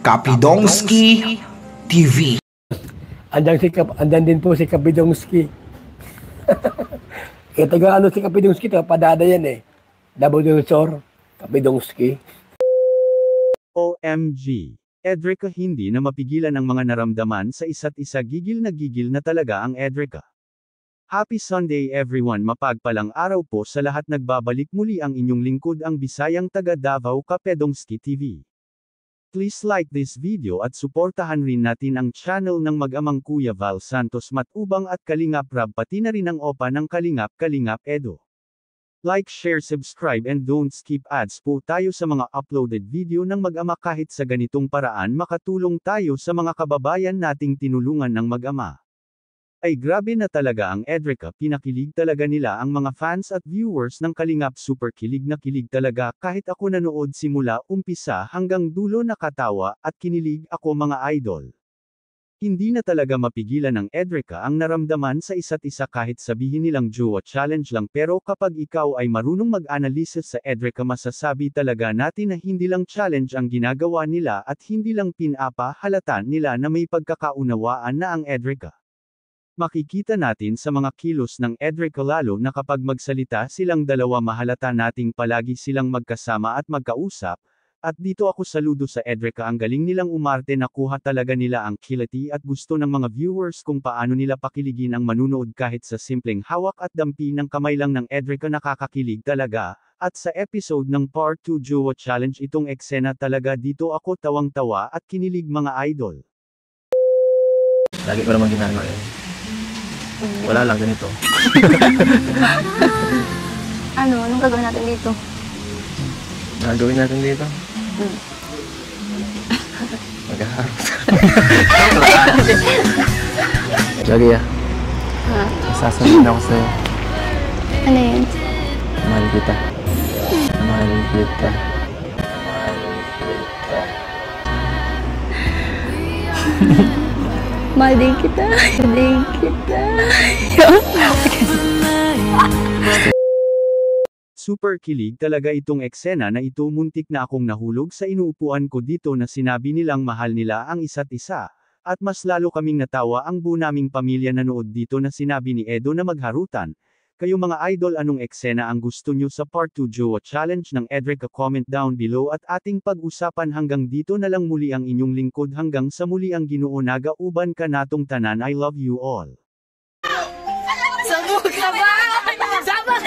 Kapidongski TV. Andan din po si Kapidongski. Kaya taga ano si Kapidongski, taga Padada yan eh. Nabudulusor, Kapidongski. OMG. Edrica, hindi na mapigilan ang mga naramdaman sa isa't isa. Gigil na talaga ang Edrica. Happy Sunday everyone, mapagpalang araw po sa lahat. Nagbabalik muli ang inyong lingkod, ang Bisayang taga Davao, Kapidongski TV. Please like this video at suportahan rin natin ang channel ng mag-amang Kuya Val Santos Matubang at Kalingap Rab, pati na rin ang opa ng Kalingap Edo. Like, share, subscribe and don't skip ads po tayo sa mga uploaded video ng mag-ama. Kahit sa ganitong paraan makatulong tayo sa mga kababayan nating tinulungan ng mag-ama. Ay grabe na talaga ang Edrica, pinakilig talaga nila ang mga fans at viewers ng Kalingap. Super kilig na kilig talaga, kahit ako nanood simula umpisa hanggang dulo, nakatawa at kinilig ako mga idol. Hindi na talaga mapigilan ng Edrica ang naramdaman sa isa't isa, kahit sabihin nilang jowa challenge lang, pero kapag ikaw ay marunong mag-analysis sa Edrica, masasabi talaga natin na hindi lang challenge ang ginagawa nila at hindi lang pinapahalatan nila na may pagkakaunawaan na ang Edrica. Makikita natin sa mga kilos ng Edrica, lalo na kapag magsalita silang dalawa, mahalata nating palagi silang magkasama at magkausap. At dito ako saludo sa Edrica, ang galing nilang umarte, nakuha talaga nila ang kiliti at gusto ng mga viewers kung paano nila pakiligin ang manunood kahit sa simpleng hawak at dampi ng kamay lang ng Edrica, nakakakilig talaga. At sa episode ng Part 2 Jowa Challenge, itong eksena talaga dito ako tawang-tawa at kinilig mga idol. Lagi ko naman ginagawa eh. Wala lang ganito. Anong gagawin natin dito? Gagawin natin dito? Mag-aharap. Lagi ah. Sasabihin ako sa'yo. Ano yun? Mahal kita. Mahal kita. Mahal din kita. Mahal din kita. Super kilig talaga itong eksena na ito. Muntik na akong nahulog sa inuupuan ko dito na sinabi nilang mahal nila ang isa't isa. At mas lalo kaming natawa ang buo naming pamilya nanood dito na sinabi ni Edo na magharutan. Kayo mga idol, anong eksena ang gusto nyo sa Part 2 Jowa Challenge ng Edrica? Comment down below at ating pag-usapan. Hanggang dito na lang muli ang inyong lingkod. Hanggang sa muli, ang Ginoo nagauban ka natong tanan. I love you all. Sabog ka ba? Sabog!